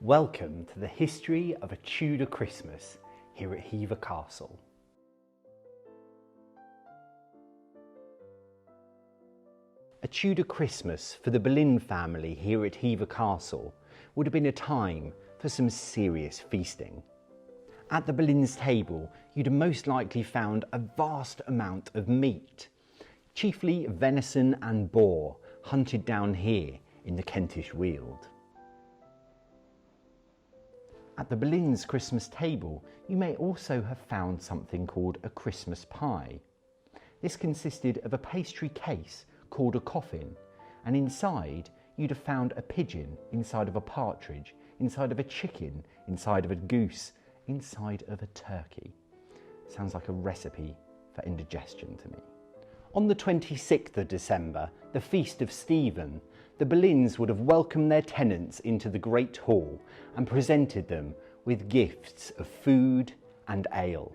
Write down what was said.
Welcome to the history of a Tudor Christmas here at Hever Castle. A Tudor Christmas for the Boleyn family here at Hever Castle would have been a time for some serious feasting. At the Boleyn's table, you'd have most likely found a vast amount of meat, chiefly venison and boar, hunted down here in the Kentish Weald. At the Boleyn's Christmas table, you may also have found something called a Christmas pie. This consisted of a pastry case called a coffin, and inside you'd have found a pigeon inside of a partridge, inside of a chicken, inside of a goose, inside of a turkey. Sounds like a recipe for indigestion to me. On the 26th of December, the feast of Stephen, the Boleyns would have welcomed their tenants into the Great Hall and presented them with gifts of food and ale.